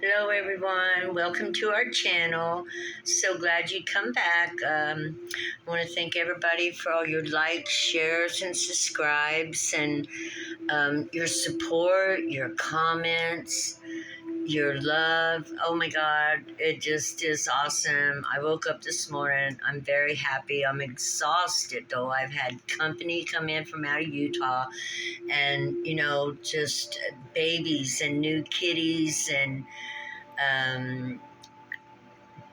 Hello, everyone. Welcome to our channel. So glad you come back. I want to thank everybody for all your likes, shares, and subscribes, and your support, your comments, your love. Oh my God, it just is awesome. I woke up this morning. I'm very happy. I'm exhausted though. I've had company come in from out of Utah, and just babies and new kitties and um,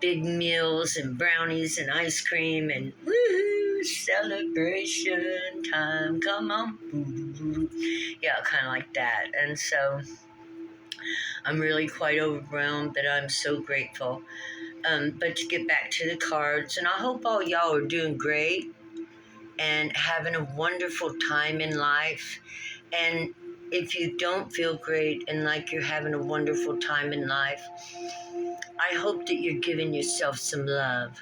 big meals and brownies and ice cream and woohoo, celebration time. Come on. Yeah, kind of like that. And so I'm really quite overwhelmed, but I'm so grateful. But to get back to the cards, and I hope all y'all are doing great and having a wonderful time in life. And if you don't feel great and like you're having a wonderful time in life, I hope that you're giving yourself some love.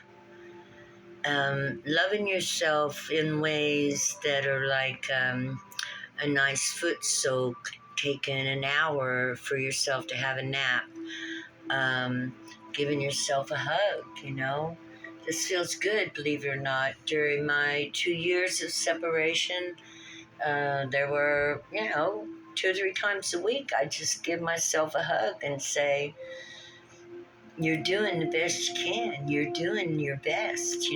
Loving yourself in ways that are like a nice foot soak, taking an hour for yourself to have a nap, giving yourself a hug. This feels good, believe it or not. During my 2 years of separation, there were, 2 or 3 times a week, I just give myself a hug and say, you're doing the best you can. You're doing your best,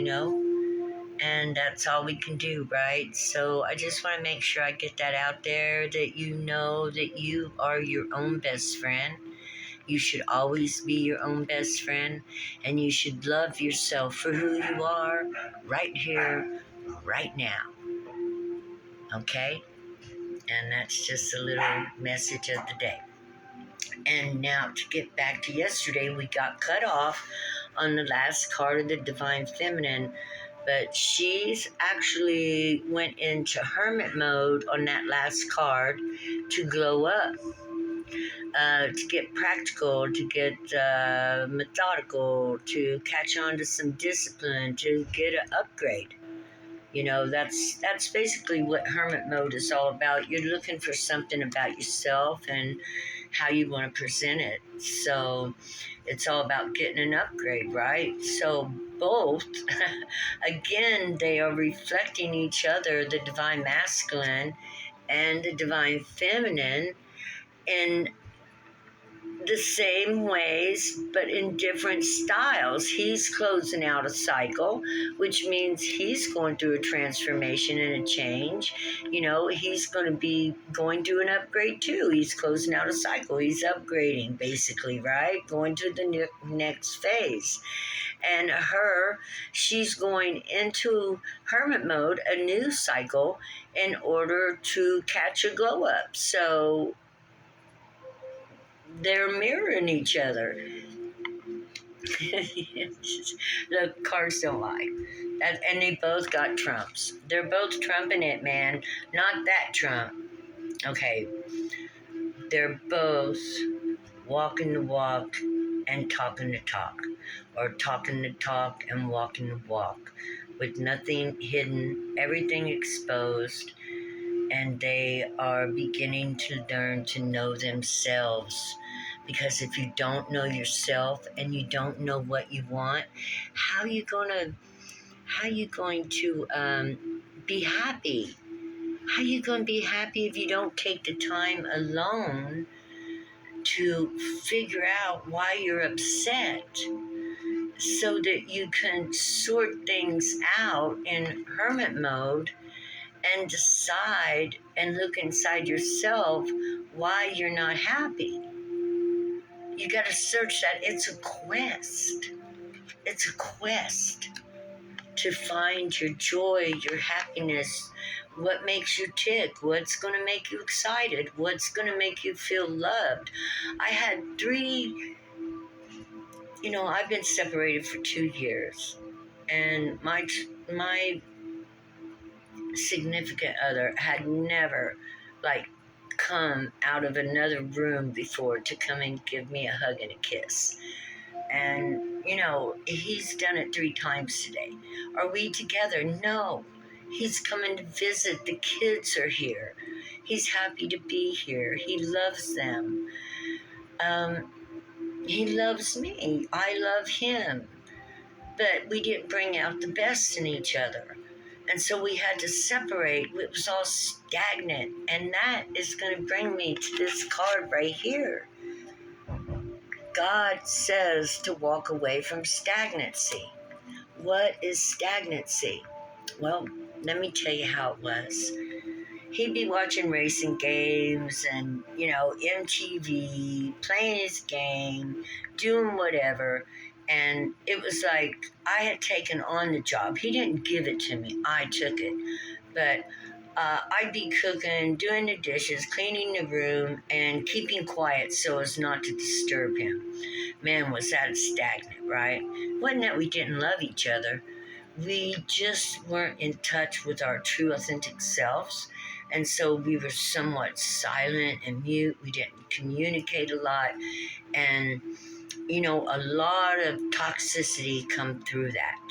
and that's all we can do, right? So I just want to make sure I get that out there, that you know that you are your own best friend. You should always be your own best friend, and you should love yourself for who you are right here, right now. Okay? And that's just a little message of the day. And now to get back to yesterday, we got cut off on the last card of the Divine Feminine, but she's actually went into hermit mode on that last card to glow up, to get practical, to get methodical, to catch on to some discipline, to get an upgrade. That's basically what hermit mode is all about. You're looking for something about yourself and how you want to present it. So it's all about getting an upgrade, right? So both, again, they are reflecting each other, the divine masculine and the divine feminine, in the same ways, but in different styles. He's closing out a cycle, which means he's going through a transformation and a change. He's going to be going through an upgrade too. He's closing out a cycle. He's upgrading, basically, right? Going to the next phase. And she's going into hermit mode, a new cycle, in order to catch a glow up. So they're mirroring each other. The cards don't lie. And they both got Trumps. They're both trumping it, man. Not that Trump. Okay. They're both walking the walk and talking the talk. Or talking the talk and walking the walk. With nothing hidden, everything exposed. And they are beginning to learn to know themselves. Because if you don't know yourself and you don't know what you want, how are you going to be happy? How are you going to be happy if you don't take the time alone to figure out why you're upset, so that you can sort things out in hermit mode and decide and look inside yourself why you're not happy? You got to search that. It's a quest. It's a quest to find your joy, your happiness, what makes you tick, what's going to make you excited, what's going to make you feel loved. I had 3, I've been separated for 2 years, and my significant other had never, come out of another room before to come and give me a hug and a kiss. And, he's done it 3 times today. Are we together? No. He's coming to visit. The kids are here. He's happy to be here. He loves them. He loves me. I love him. But we didn't bring out the best in each other. And so we had to separate. It was all stagnant. And that is going to bring me to this card right here. God says to walk away from stagnancy. What is stagnancy? Well, let me tell you how it was. He'd be watching racing games and, MTV, playing his game, doing whatever. And it was like I had taken on the job. He didn't give it to me, I took it. But I'd be cooking, doing the dishes, cleaning the room, and keeping quiet so as not to disturb him. Man, was that stagnant, right? Wasn't that we didn't love each other. We just weren't in touch with our true authentic selves. And so we were somewhat silent and mute. We didn't communicate a lot. And, a lot of toxicity come through that.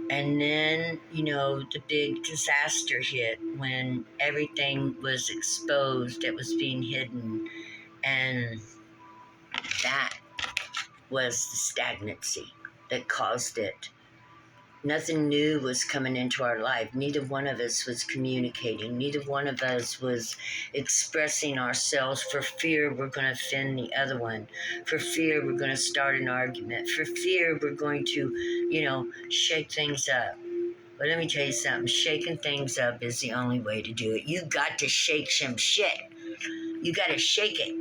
And then, the big disaster hit when everything was exposed that was being hidden. And that was the stagnancy that caused it. Nothing new was coming into our life. Neither one of us was communicating. Neither one of us was expressing ourselves for fear we're going to offend the other one. For fear we're going to start an argument. For fear we're going to, shake things up. But let me tell you something. Shaking things up is the only way to do it. You got to shake some shit. You got to shake it.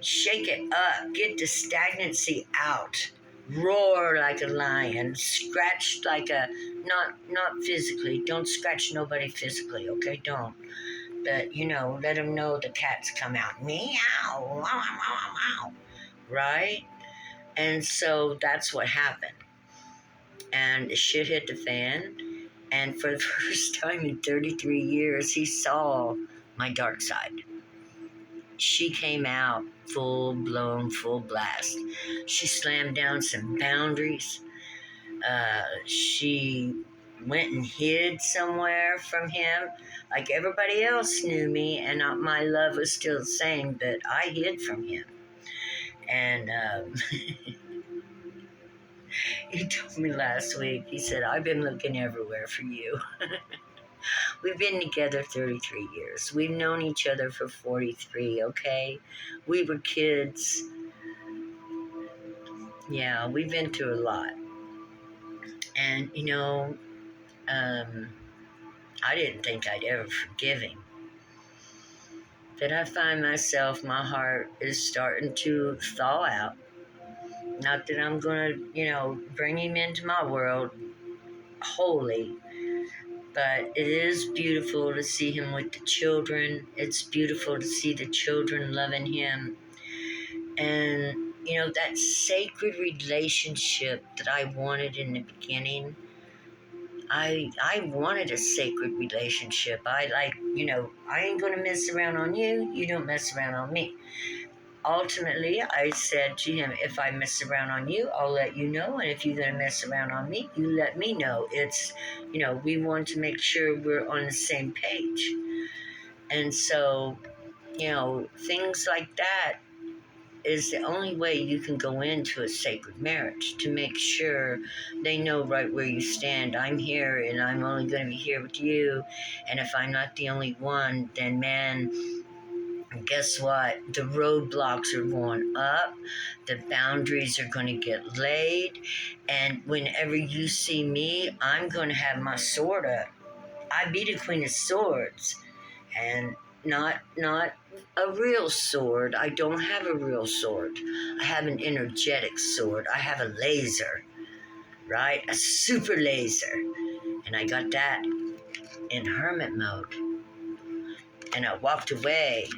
Shake it up. Get the stagnancy out. Roar like a lion. Scratch like a, not physically. Don't scratch nobody physically, okay? Don't. But, let them know the cats come out. Meow. Wow, wow, wow, wow. Right? And so that's what happened. And the shit hit the fan. And for the first time in 33 years, he saw my dark side. She came out full blown, full blast. She slammed down some boundaries. She went and hid somewhere from him. Like everybody else knew me, and my love was still the same, but I hid from him. And he told me last week, he said, I've been looking everywhere for you. We've been together 33 years. We've known each other for 43, okay? We were kids. Yeah, we've been through a lot. And, I didn't think I'd ever forgive him. But I find myself, my heart is starting to thaw out. Not that I'm going to, bring him into my world wholly. But it is beautiful to see him with the children. It's beautiful to see the children loving him. And, that sacred relationship that I wanted in the beginning, I wanted a sacred relationship. I ain't going to mess around on you. You don't mess around on me. Ultimately, I said to him, if I mess around on you, I'll let you know. And if you're going to mess around on me, you let me know. It's, we want to make sure we're on the same page. And so, things like that is the only way you can go into a sacred marriage, to make sure they know right where you stand. I'm here and I'm only going to be here with you. And if I'm not the only one, then man, guess what? The roadblocks are going up. The boundaries are going to get laid. And whenever you see me, I'm going to have my sword up. I be the Queen of Swords. And not a real sword. I don't have a real sword. I have an energetic sword. I have a laser, right? A super laser. And I got that in hermit mode. And I walked away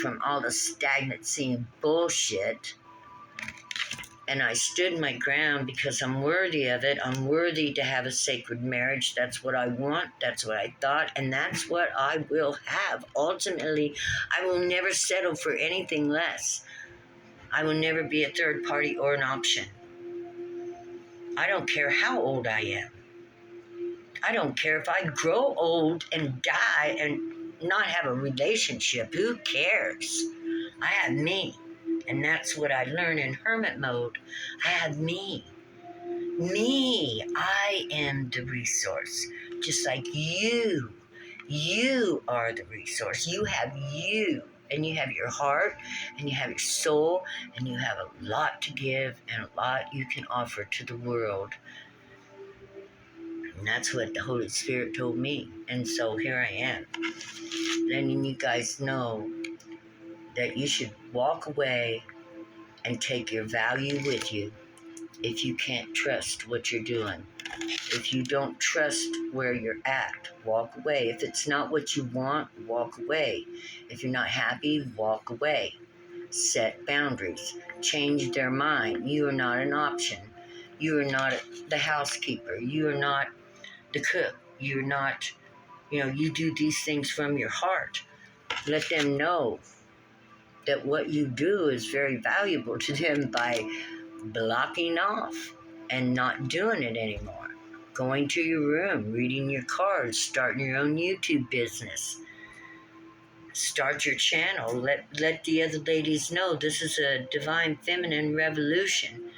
from all the stagnancy and bullshit. And I stood my ground because I'm worthy of it. I'm worthy to have a sacred marriage. That's what I want. That's what I thought. And that's what I will have. Ultimately, I will never settle for anything less. I will never be a third party or an option. I don't care how old I am. I don't care if I grow old and die and not have a relationship. Who cares? I have me. And that's what I learned in hermit mode. I have me. Me. I am the resource. Just like you. You are the resource. You have you. And you have your heart, and you have your soul, and you have a lot to give and a lot you can offer to the world. And that's what the Holy Spirit told me. And so here I am, letting you guys know that you should walk away and take your value with you if you can't trust what you're doing. If you don't trust where you're at, walk away. If it's not what you want, walk away. If you're not happy, walk away. Set boundaries. Change their mind. You are not an option. You are not the housekeeper. You are not the cook. You're not, you do these things from your heart. Let them know that what you do is very valuable to them by blocking off and not doing it anymore. Going to your room, reading your cards, starting your own YouTube business. Start your channel. Let the other ladies know this is a divine feminine revolution.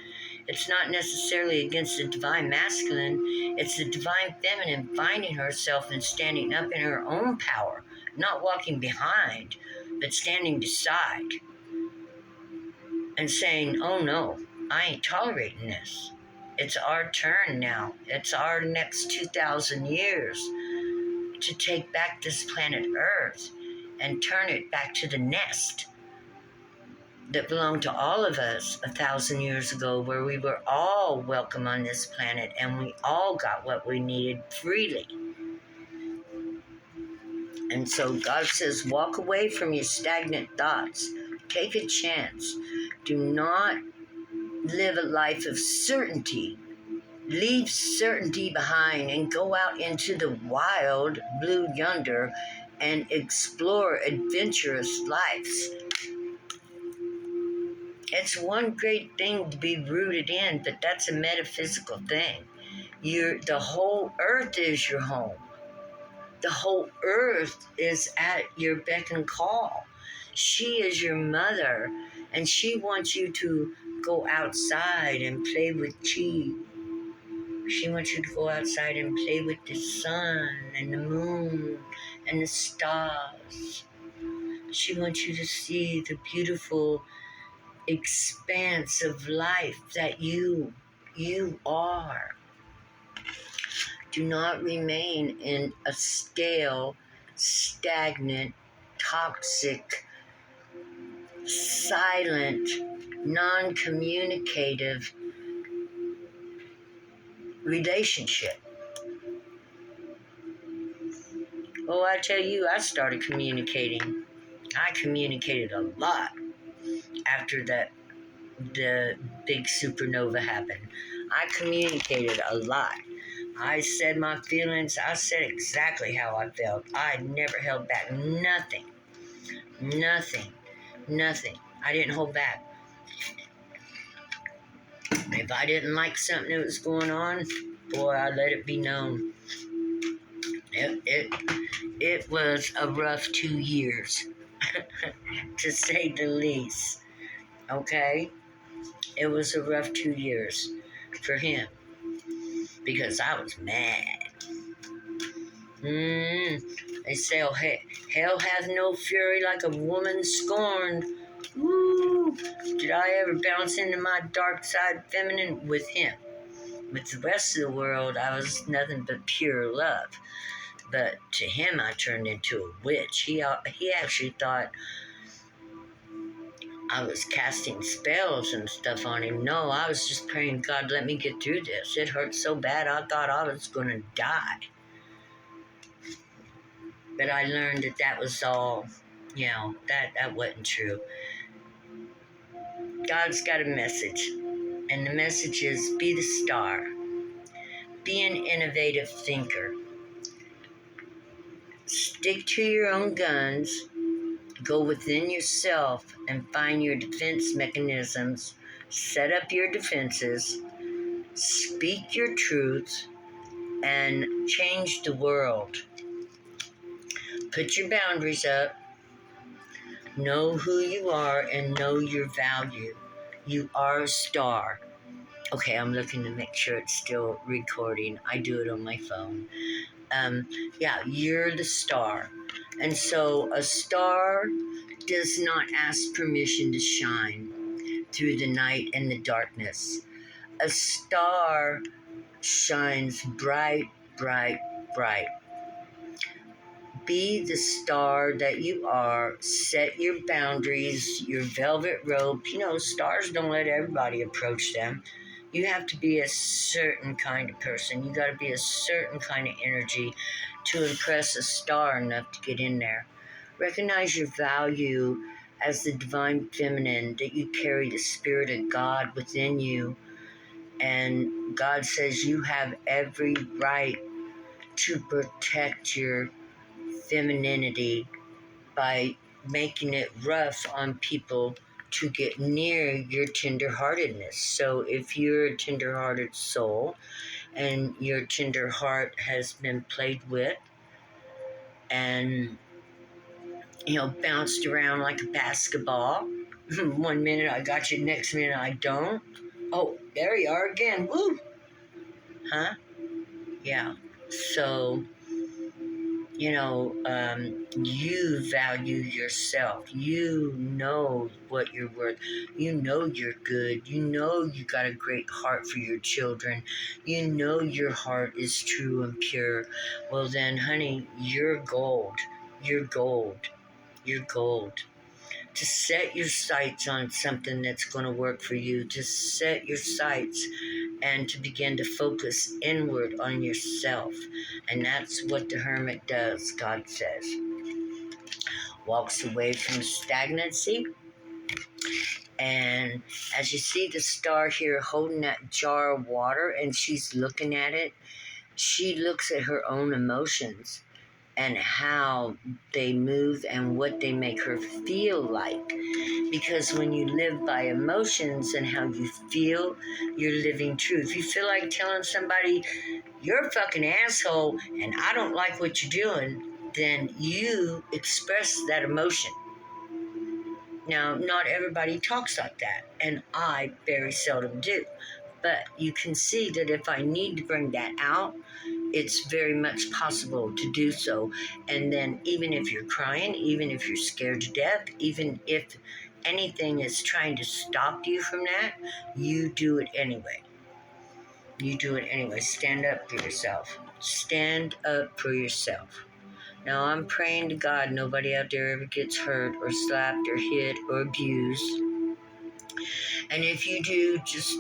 It's not necessarily against the divine masculine. It's the divine feminine finding herself and standing up in her own power, not walking behind, but standing beside and saying, oh no, I ain't tolerating this. It's our turn now. It's our next 2,000 years to take back this planet Earth and turn it back to the nest that belonged to all of us 1,000 years ago, where we were all welcome on this planet and we all got what we needed freely. And so God says, walk away from your stagnant thoughts. Take a chance. Do not live a life of certainty. Leave certainty behind and go out into the wild blue yonder and explore adventurous lives. It's one great thing to be rooted in, but that's a metaphysical thing. The whole earth is your home. The whole earth is at your beck and call. She is your mother, and she wants you to go outside and play with chi. She wants you to go outside and play with the sun and the moon and the stars. She wants you to see the beautiful expanse of life that you are. Do not remain in a stale, stagnant, toxic, silent, non-communicative relationship. Oh, I tell you, I started communicating. I communicated a lot after the big supernova happened. I communicated a lot. I said my feelings. I said exactly how I felt. I never held back nothing. Nothing. Nothing. I didn't hold back. If I didn't like something that was going on, boy, I let it be known. It was a rough 2 years, to say the least. Okay? It was a rough 2 years for him because I was mad. They say, oh, hell hath no fury like a woman scorned. Woo! Did I ever bounce into my dark side feminine? With him? With the rest of the world, I was nothing but pure love. But to him, I turned into a witch. He actually thought I was casting spells and stuff on him. No, I was just praying, God, let me get through this. It hurt so bad, I thought I was going to die. But I learned that was all, that wasn't true. God's got a message, and the message is be the star. Be an innovative thinker. Stick to your own guns. Go within yourself and find your defense mechanisms. Set up your defenses. Speak your truth and change the world. Put your boundaries up. Know who you are and know your value. You are a star. Okay, I'm looking to make sure it's still recording. I do it on my phone. Yeah, you're the star. And so a star does not ask permission to shine through the night and the darkness. A star shines bright, bright, bright. Be the star that you are. Set your boundaries, your velvet rope. You know, stars don't let everybody approach them. You have to be a certain kind of person. You got to be a certain kind of energy to impress a star enough to get in there. Recognize your value as the divine feminine, that you carry the spirit of God within you. And God says you have every right to protect your femininity by making it rough on people to get near your tenderheartedness. So if you're a tenderhearted soul and your tender heart has been played with and bounced around like a basketball, one minute I got you, next minute I don't. Oh, there you are again. Woo! Huh? Yeah. So you value yourself. You know what you're worth. You know you're good. You know you got a great heart for your children. You know your heart is true and pure. Well then, honey, you're gold. You're gold. You're gold. To set your sights on something that's going to work for you, to set your sights and to begin to focus inward on yourself. And that's what the hermit does, God says. Walks away from stagnancy. And as you see the star here holding that jar of water and she's looking at it, she looks at her own emotions and how they move and what they make her feel like. Because when you live by emotions and how you feel, you're living truth. If you feel like telling somebody, you're a fucking asshole and I don't like what you're doing, then you express that emotion. Now, not everybody talks like that, and I very seldom do. But you can see that if I need to bring that out, it's very much possible to do so. And then even if you're crying, even if you're scared to death, even if anything is trying to stop you from that, you do it anyway. You do it anyway. Stand up for yourself. Stand up for yourself. Now I'm praying to God nobody out there ever gets hurt or slapped or hit or abused. And if you do, just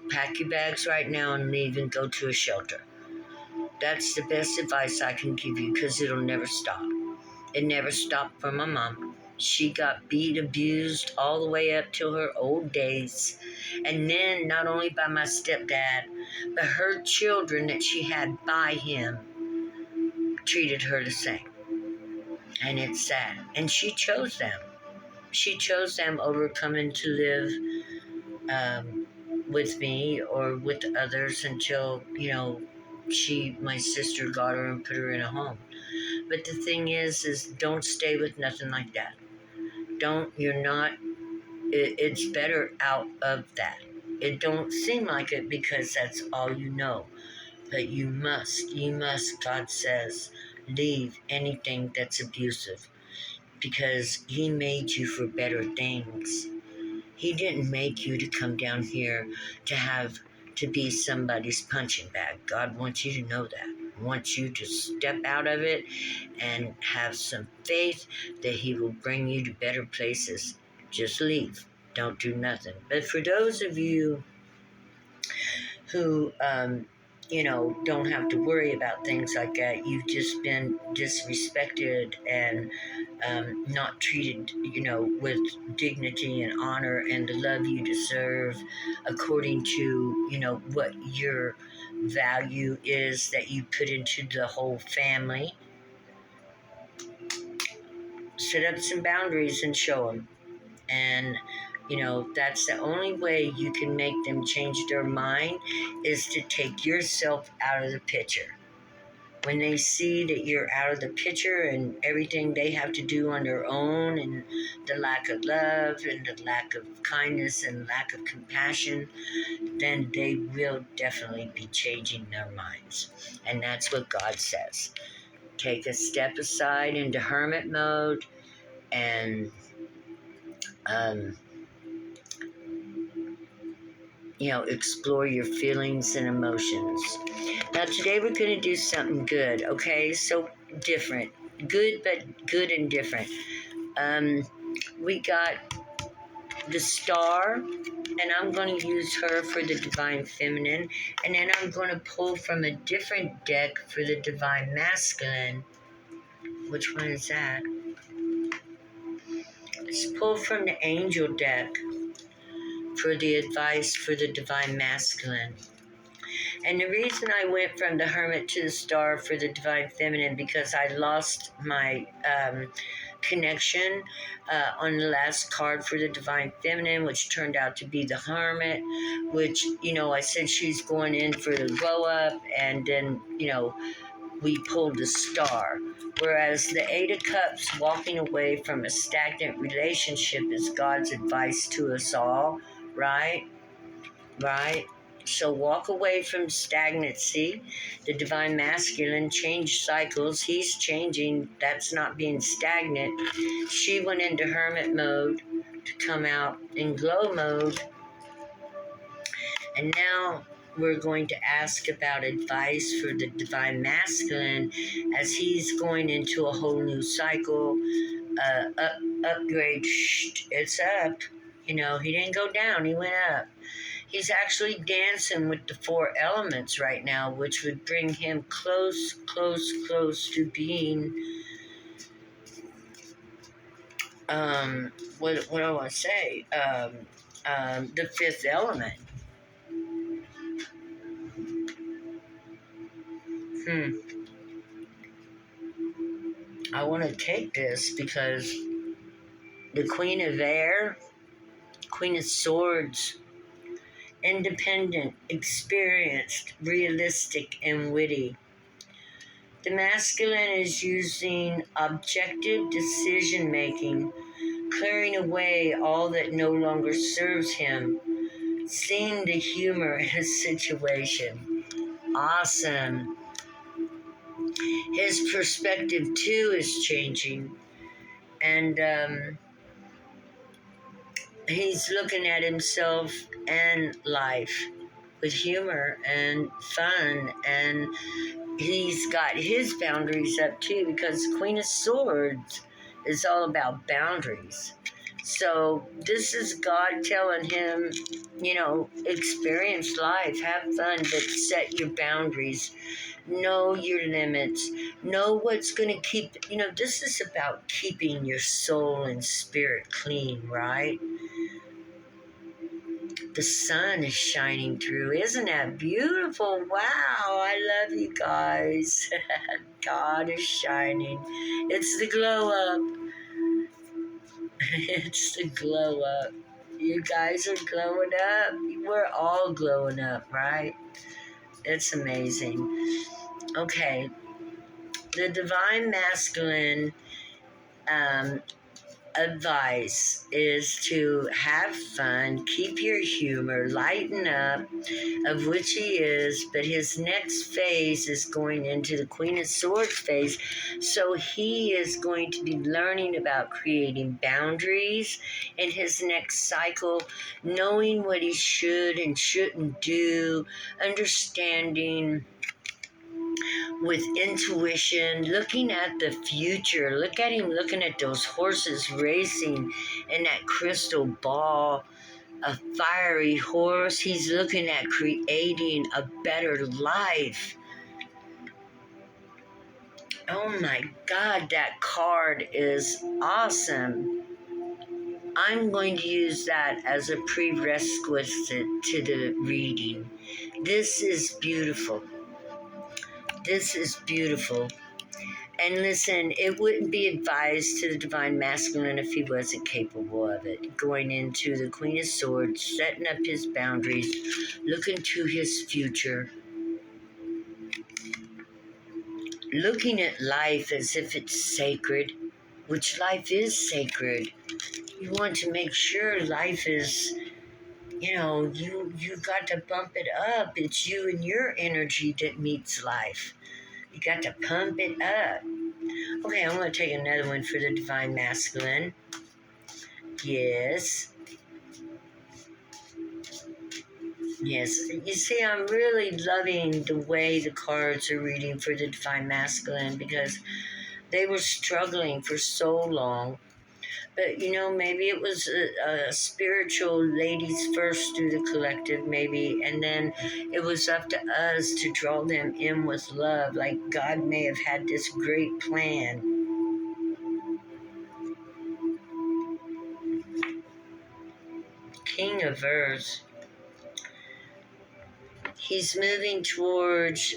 pack your bags right now and leave and go to a shelter. That's the best advice I can give you because it'll never stop. It never stopped for my mom. She got beat, abused all the way up till her old days. And then not only by my stepdad, but her children that she had by him treated her the same. And it's sad. And she chose them. She chose them over coming to live with me or with others until, my sister got her and put her in a home. But the thing is don't stay with nothing like that. It's better out of that. It don't seem like it because that's all you know. But you must, God says, leave anything that's abusive because he made you for better things. He didn't make you to come down here to be somebody's punching bag. God wants you to know that. He wants you to step out of it and have some faith that he will bring you to better places. Just leave. Don't do nothing. But for those of you who, don't have to worry about things like that, you've just been disrespected and not treated, with dignity and honor and the love you deserve according to, what your value is that you put into the whole family. Set up some boundaries and show them. And, that's the only way you can make them change their mind is to take yourself out of the picture. when they see that you're out of the picture and everything they have to do on their own, and the lack of love and the lack of kindness and lack of compassion, then they will definitely be changing their minds. And that's what God says. Take a step aside into hermit mode and explore your feelings and emotions. Now, today we're going to do something good, okay? So different. Good, but good and different. We got the star, and I'm going to use her for the divine feminine, and then I'm going to pull from a different deck for the divine masculine. Which one is that? Let's pull from the angel deck for the advice for the divine masculine. And the reason I went from the hermit to the star for the divine feminine, because I lost my connection on the last card for the divine feminine, which turned out to be the hermit, which, I said she's going in for the glow up, and then, we pulled the star. Whereas the Eight of Cups, walking away from a stagnant relationship, is God's advice to us all, right? Right? So walk away from stagnancy. The divine masculine changed cycles. He's changing. That's not being stagnant. She went into hermit mode to come out in glow mode. And now we're going to ask about advice for the divine masculine as he's going into a whole new cycle. Upgrade. It's up. He didn't go down. He went up. He's actually dancing with the four elements right now, which would bring him close to being, what do I want to say? The fifth element. I want to take this because the Queen of Air, Queen of Swords, independent, experienced, realistic, and witty. The masculine is using objective decision making, clearing away all that no longer serves him, seeing the humor in a situation. Awesome. His perspective too is changing, and he's looking at himself and life with humor and fun, and he's got his boundaries up too, because Queen of Swords is all about boundaries. So this is God telling him, experience life, have fun, but set your boundaries, know your limits, know what's going to keep, this is about keeping your soul and spirit clean, right? The sun is shining through. Isn't that beautiful? Wow, I love you guys. God is shining. It's the glow up. It's the glow up. You guys are glowing up. We're all glowing up, right? It's amazing. Okay. The divine masculine advice is to have fun, keep your humor, lighten up, of which he is, but his next phase is going into the Queen of Swords phase. So he is going to be learning about creating boundaries in his next cycle, knowing what he should and shouldn't do, understanding with intuition, looking at the future. Look at him looking at those horses racing in that crystal ball, a fiery horse. He's looking at creating a better life. Oh my God, that card is awesome. I'm going to use that as a prerequisite to the reading. This is beautiful. This is beautiful. And listen, it wouldn't be advised to the divine masculine if he wasn't capable of it. Going into the Queen of Swords, setting up his boundaries, looking to his future. looking at life as if it's sacred, which life is sacred. You want to make sure life is, you got to bump it up. It's you and your energy that meets life. You got to pump it up. Okay, I'm going to take another one for the Divine Masculine. Yes. Yes. You see, I'm really loving the way the cards are reading for the Divine Masculine because they were struggling for so long. But, maybe it was a spiritual ladies first through the collective, maybe, and then it was up to us to draw them in with love. Like God may have had this great plan. King of Earth. He's moving towards,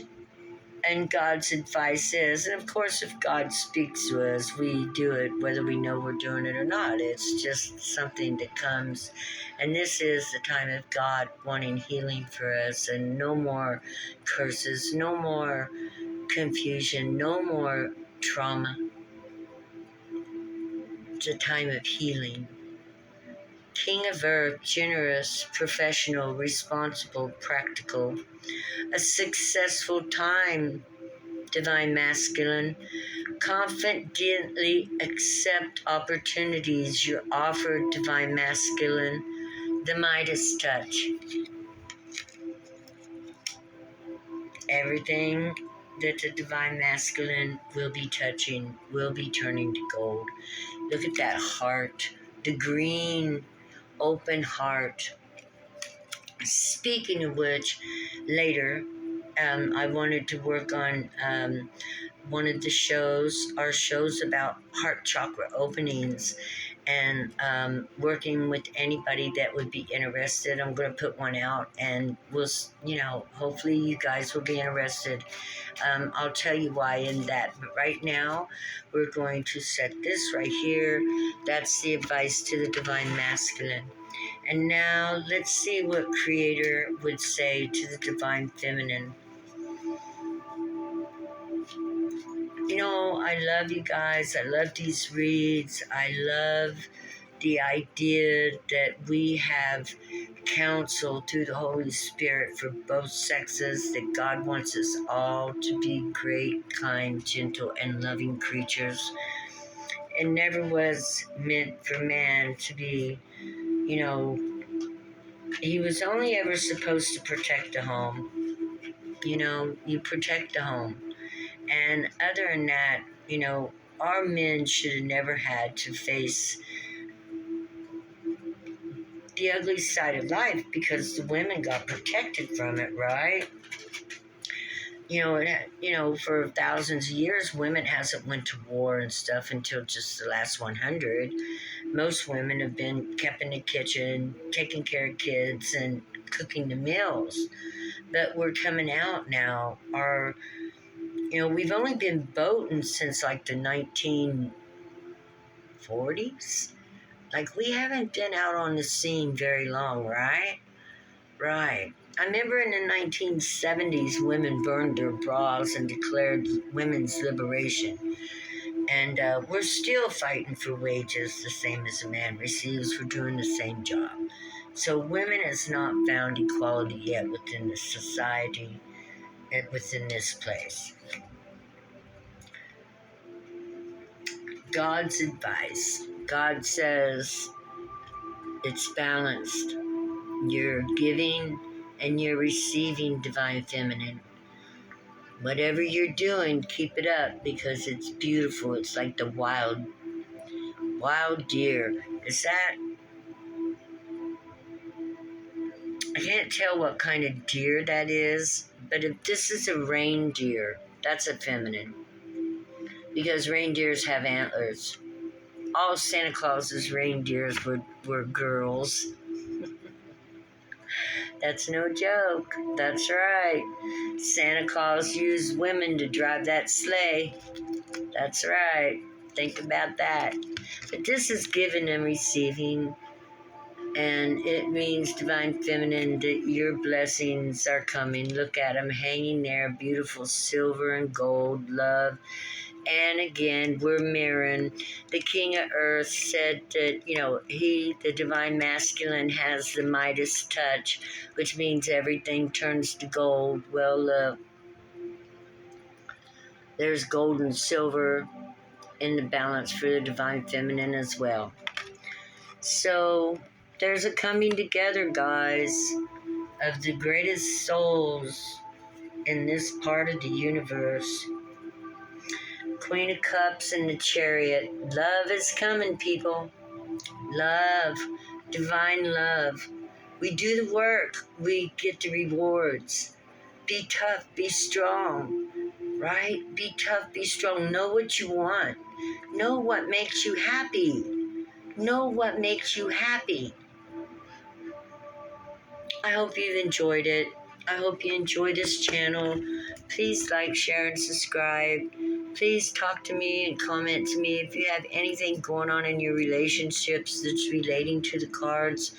and God's advice is, and of course, if God speaks to us, we do it whether we know we're doing it or not. It's just something that comes. And this is the time of God wanting healing for us, and no more curses, no more confusion, no more trauma. It's a time of healing. King of Earth, generous, professional, responsible, practical. A successful time, Divine Masculine. Confidently accept opportunities you're offered, Divine Masculine. The Midas touch. Everything that the Divine Masculine will be touching will be turning to gold. Look at that heart, the green, open heart. Speaking of which, later, I wanted to work on one of the shows, our shows about heart chakra openings, and working with anybody that would be interested. I'm going to put one out, and we'll, hopefully you guys will be interested. I'll tell you why in that. But right now, we're going to set this right here. That's the advice to the Divine Masculine. And now let's see what Creator would say to the Divine Feminine. I love you guys. I love these reads. I love the idea that we have counsel through the Holy Spirit for both sexes, that God wants us all to be great, kind, gentle, and loving creatures. It never was meant for man to be, he was only ever supposed to protect the home. You protect the home. And other than that, our men should have never had to face the ugly side of life because the women got protected from it, right? For thousands of years, women hasn't went to war and stuff until just the last 100. Most women have been kept in the kitchen, taking care of kids and cooking the meals. But we're coming out now. We've only been boating since like the 1940s. Like, we haven't been out on the scene very long, right? Right. I remember in the 1970s, women burned their bras and declared women's liberation. And we're still fighting for wages the same as a man receives for doing the same job. So women has not found equality yet within the society and within this place. God's advice. God says it's balanced. You're giving and you're receiving, Divine Feminine. Whatever you're doing, keep it up because it's beautiful. It's like the wild deer. I can't tell what kind of deer that is, but if this is a reindeer, that's a feminine. Because reindeers have antlers. All Santa Claus's reindeers were girls. That's no joke. That's right. Santa Claus used women to drive that sleigh. That's right. Think about that. But this is giving and receiving. And it means, divine feminine, that your blessings are coming. Look at them hanging there, beautiful silver and gold, love. And again, we're mirroring. The King of Earth said that, he, the divine masculine, has the Midas touch, which means everything turns to gold. Well, there's gold and silver in the balance for the divine feminine as well. So there's a coming together, guys, of the greatest souls in this part of the universe. Queen of Cups and the Chariot. Love is coming, people. Love. Divine love. We do the work. We get the rewards. Be tough. Be strong. Right? Be tough. Be strong. Know what you want. Know what makes you happy. Know what makes you happy. I hope you've enjoyed it. I hope you enjoy this channel. Please like, share, and subscribe. Please talk to me and comment to me if you have anything going on in your relationships that's relating to the cards.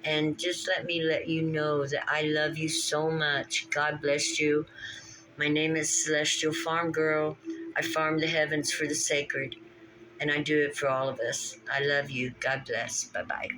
And just let me let you know that I love you so much. God bless you. My name is Celestial Farm Girl. I farm the heavens for the sacred. And I do it for all of us. I love you. God bless. Bye-bye.